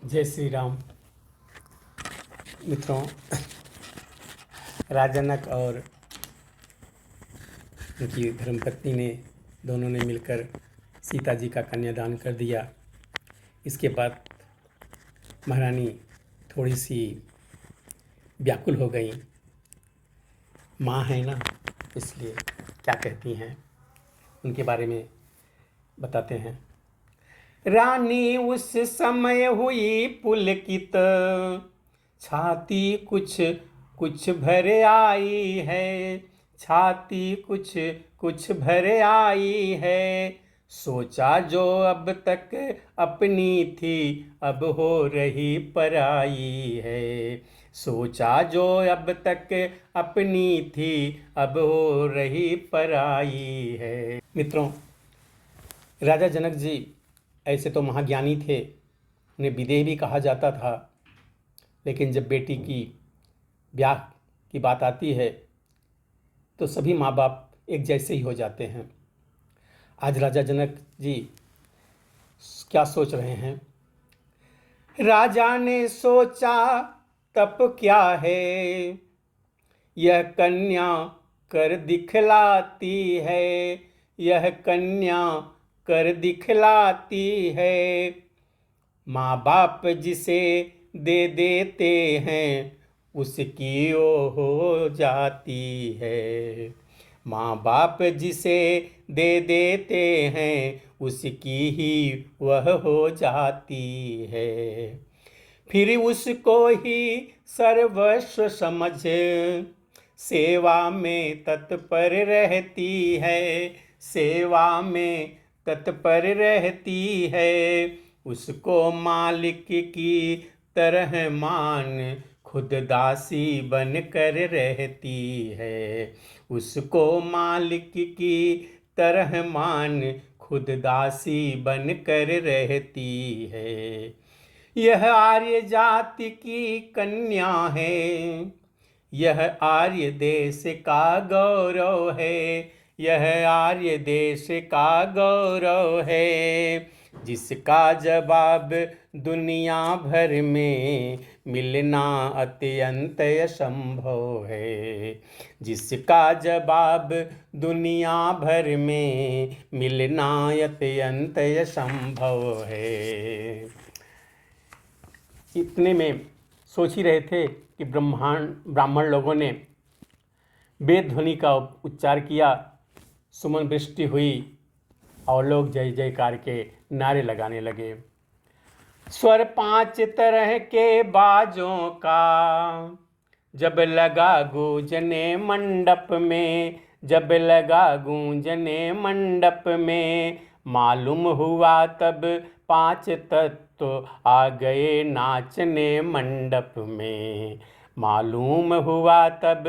जय श्री राम। मित्रों, राजा जनक और उनकी धर्मपत्नी ने दोनों ने मिलकर सीता जी का कन्यादान कर दिया। इसके बाद महारानी थोड़ी सी व्याकुल हो गई। माँ है ना, इसलिए क्या कहती हैं उनके बारे में बताते हैं। रानी उस समय हुई पुलकित, छाती कुछ कुछ भर आई है, छाती कुछ कुछ भर आई है। सोचा जो अब तक अपनी थी अब हो रही पराई है, सोचा जो अब तक अपनी थी अब हो रही पराई है। मित्रों, राजा जनक जी ऐसे तो महाज्ञानी थे, उन्हें विदेह भी कहा जाता था, लेकिन जब बेटी की ब्याह की बात आती है तो सभी माँ बाप एक जैसे ही हो जाते हैं। आज राजा जनक जी क्या सोच रहे हैं। राजा ने सोचा तप क्या है, यह कन्या कर दिखलाती है, यह कन्या कर दिखलाती है। माँ बाप जिसे दे देते हैं उसकी ओ हो जाती है, माँ बाप जिसे दे देते हैं उसकी ही वह हो जाती है। फिर उसको ही सर्वस्व समझ सेवा में तत्पर रहती है, सेवा में तत्पर रहती है। उसको मालिक की तरह मान खुद दासी बन कर रहती है, उसको मालिक की तरह मान खुद दासी बन कर रहती है। यह आर्य जाति की कन्या है, यह आर्य देश का गौरव है, यह आर्य देश का गौरव है। जिसका जवाब दुनिया भर में मिलना अत्यंत असंभव है, जिसका जवाब दुनिया भर में मिलना अत्यंत असंभव है। इतने में सोच ही रहे थे कि ब्राह्मण लोगों ने वेद ध्वनि का उच्चार किया, सुमन वृष्टि हुई और लोग जय जयकार के नारे लगाने लगे। स्वर 5 तरह के बाजों का जब लगा गूंजने मंडप में, जब लगा गूंजने मंडप में, मालूम हुआ तब 5 तत्व आ गए नाचने मंडप में, मालूम हुआ तब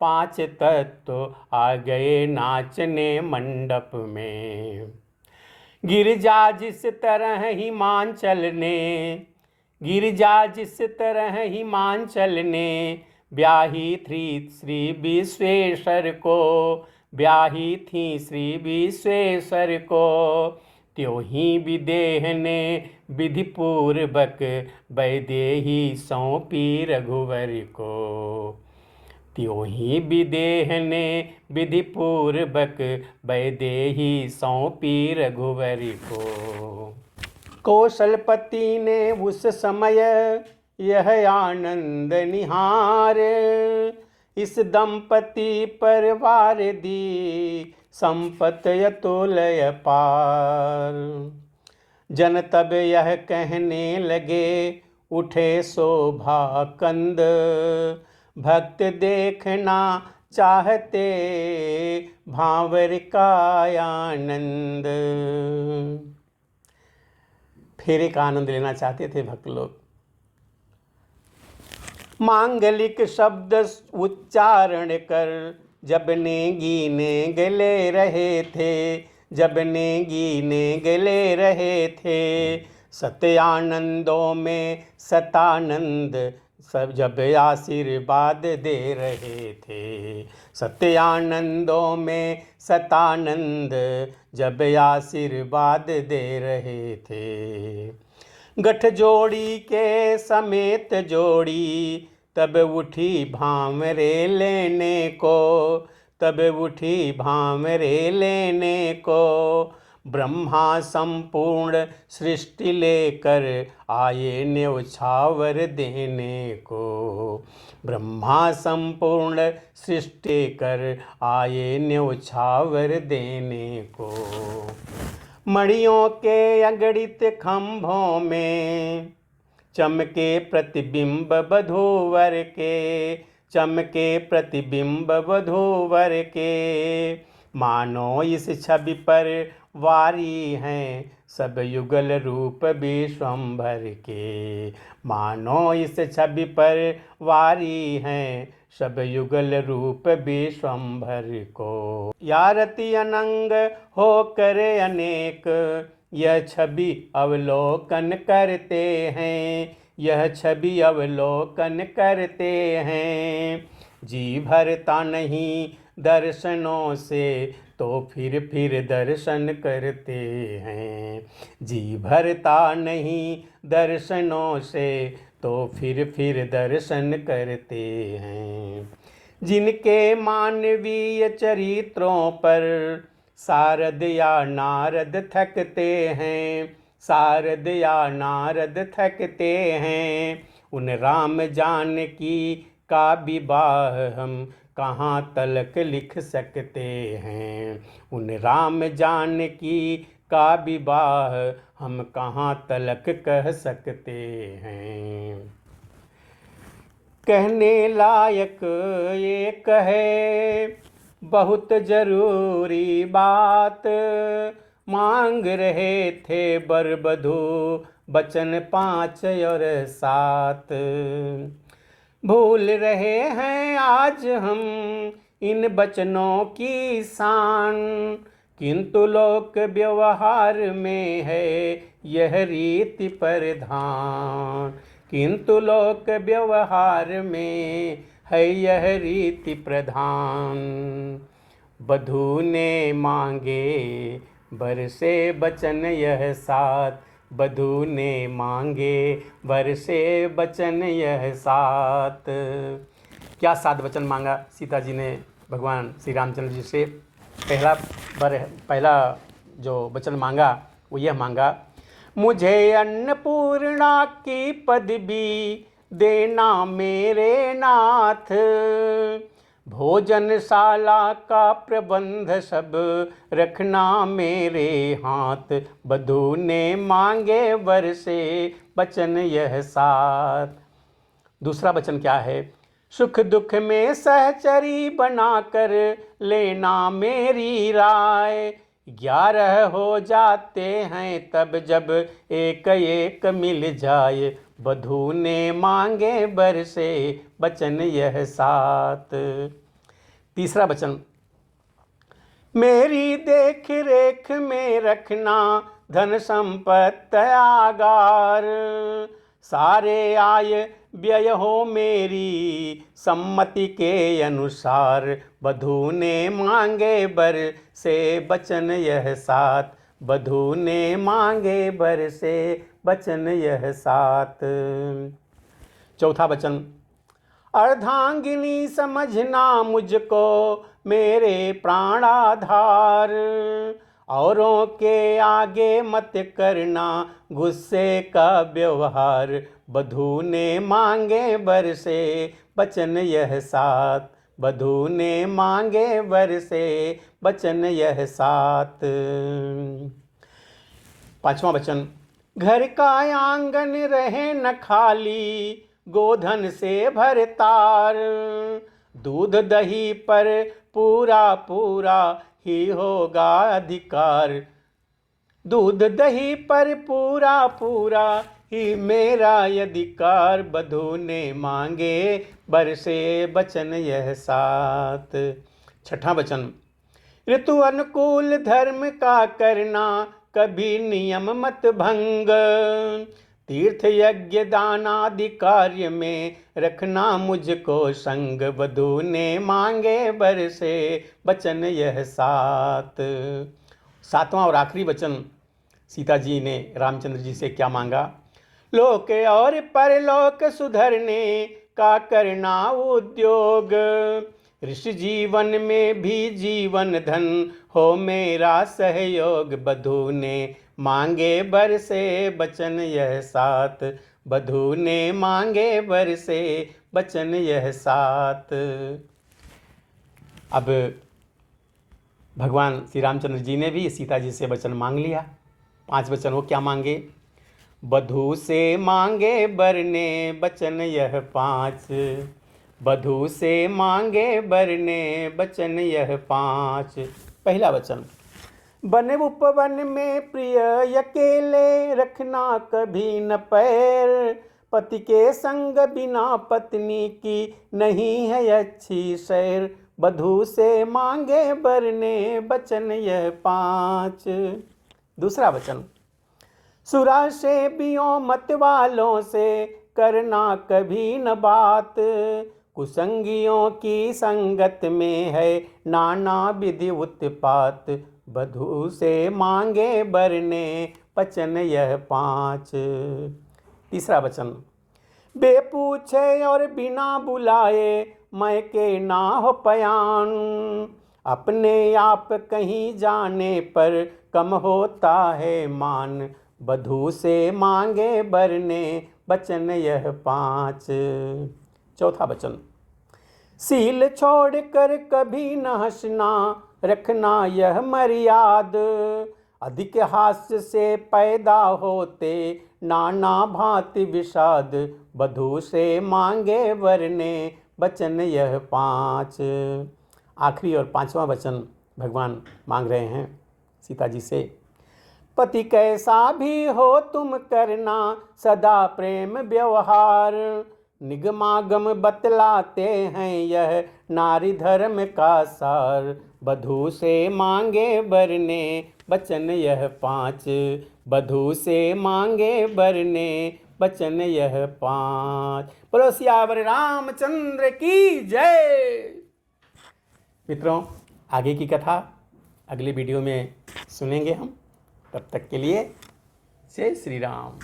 5 तत्व आ गए नाचने मंडप में। गिरजा जिस तरह हिमांचल ने, गिरजा जिस तरह हिमांचल ने ब्याही थी श्री विश्वेश्वर को, ब्याही थी श्री विश्वेश्वर को, त्यों ही विदेह ने विधि पूर्वक वैदेही सौंपी रघुवर को, त्यों ही विदेह ने विधि पूर्वक वैदेही सौंपी रघुवर को। कौशलपति ने उस समय यह आनंद निहार, इस दंपति पर वार दी संपत अतुल्य पार। जन तब यह कहने लगे उठे शोभा कंद, भक्त देखना चाहते भांवर का आनंद। फिर एक आनंद लेना चाहते थे भक्त लोग। मांगलिक शब्द उच्चारण कर जब नेगी ने गले रहे थे, जब नेगी ने गले रहे थे, सत्यानंदों में सतानंद सब जब आशीर्वाद दे रहे थे, सत्यानंदों में सतानंद जब आशीर्वाद दे रहे थे। गठ जोड़ी के समेत जोड़ी, तब उठी भामरे लेने को, तब उठी भामरे लेने को। ब्रह्मा संपूर्ण सृष्टि लेकर आए न्यौछावर देने को। ब्रह्मा संपूर्ण सृष्टि कर आए न्यौछावर देने को। मणियों के अगणित खंभों में चमके प्रतिबिंब वधूवर के, चमके प्रतिबिंब वधूवर के। मानो इस छवि पर वारी हैं सब युगल रूप विश्वंभर के। मानो इस छवि पर वारी हैं सब युगल रूप विश्वंभर को। यारति अनंग हो करे अनेक, यह छवि अवलोकन करते हैं, यह छवि अवलोकन करते हैं। जी भरता नहीं दर्शनों से, तो फिर दर्शन करते हैं। जी भरता नहीं दर्शनों से, तो फिर दर्शन करते हैं। जिनके मानवीय चरित्रों पर सारद या नारद थकते हैं, सारद या नारद थकते हैं। उन राम जानकी का विवाह हम कहाँ तलक लिख सकते हैं। उन राम जानकी का विवाह हम कहाँ तलक कह सकते हैं। कहने लायक ये है बहुत जरूरी बात, मांग रहे थे वर वधू वचन 5 और 7। भूल रहे हैं आज हम इन वचनों की शान, किंतु लोक व्यवहार में है यह रीति प्रधान। किंतु लोक व्यवहार में है यह रीति प्रधान। वधू ने मांगे वर से वचन यह 7, वधू ने मांगे वर से वचन यह 7। क्या 7 वचन मांगा सीता जी ने भगवान श्री रामचंद्र जी से? पहला जो वचन मांगा वो यह मांगा, मुझे अन्नपूर्णा की पदवी देना मेरे नाथ, भोजनशाला का प्रबंध सब रखना मेरे हाथ। वधू ने मांगे वर से वचन यह 7। दूसरा वचन क्या है? सुख दुख में सहचरी बनाकर लेना मेरी राय। 11 हो जाते हैं तब जब एक एक मिल जाए। वधू ने मांगे वर से वचन यह 7। तीसरा वचन, मेरी देख रेख में रखना धन संपत्ति आगार, सारे आय व्यय हो मेरी सम्मति के अनुसार। वधू ने मांगे वर से वचन यह 7, वधू ने मांगे वर से वचन यह 7। चौथा वचन, अर्धांगिनी समझना मुझको मेरे प्राणाधार, औरों के आगे मत करना गुस्से का व्यवहार। वधू ने मांगे वर से वचन यह 7, वधू ने मांगे वर से वचन यह 7। पांचवा वचन, घर का आंगन रहे न खाली, गोधन से भरतार, दूध दही पर पूरा पूरा ही होगा अधिकार। दूध दही पर पूरा पूरा ही मेरा अधिकार। वधू ने मांगे वर से वचन यह 7। छठा वचन, ऋतु अनुकूल धर्म का करना कभी नियम मत भंग, तीर्थ यज्ञ दान आदि कार्य में रखना मुझको संग। वधू ने मांगे वर से वचन यह 7। सातवां और आखिरी वचन सीता जी ने रामचंद्र जी से क्या मांगा? लोक और परलोक सुधरने का करना उद्योग। ऋषि जीवन में भी जीवन धन हो मेरा सहयोग। बधू ने मांगे बर से बचन यह साथ। बधू ने मांगे बर से बचन यह साथ। अब भगवान श्री रामचंद्र जी ने भी सीता जी से वचन मांग लिया। 5 वचन। वो क्या मांगे? बधू से मांगे बर ने बचन यह 5। बधू से मांगे बर ने बचन यह 5। पहला वचन, वन उपवन में प्रिय अकेले रखना कभी न पैर। पति के संग बिना पत्नी की नहीं है अच्छी सैर। बधू से मांगे बर ने बचन यह 5। दूसरा वचन, सुरा से बियों मत वालों से करना कभी न बात। कुसंगियों की संगत में है नाना विधि उत्पात। बधू से मांगे बर ने बचन यह 5। तीसरा वचन, बेपूछे और बिना बुलाए मैं के ना हो पयान। अपने आप कहीं जाने पर कम होता है मान। बधू से मांगे बर ने बचन यह 5। चौथा वचन, सील छोड़ कर कभी न हंसना रखना यह मर्याद। अधिक हास्य से पैदा होते नाना भांति विषाद। बधू से मांगे बर ने बचन यह 5। आखिरी और 5वां वचन भगवान मांग रहे हैं सीता जी से। पति कैसा भी हो तुम करना सदा प्रेम व्यवहार। निगमागम बतलाते हैं यह नारी धर्म का सार। बधू से मांगे बर ने बचन यह 5। बधू से मांगे बर ने बचन यह 5। बोलो सियावर रामचंद्र की जय। मित्रों, आगे की कथा अगले वीडियो में सुनेंगे हम। तब तक के लिए जय श्री राम।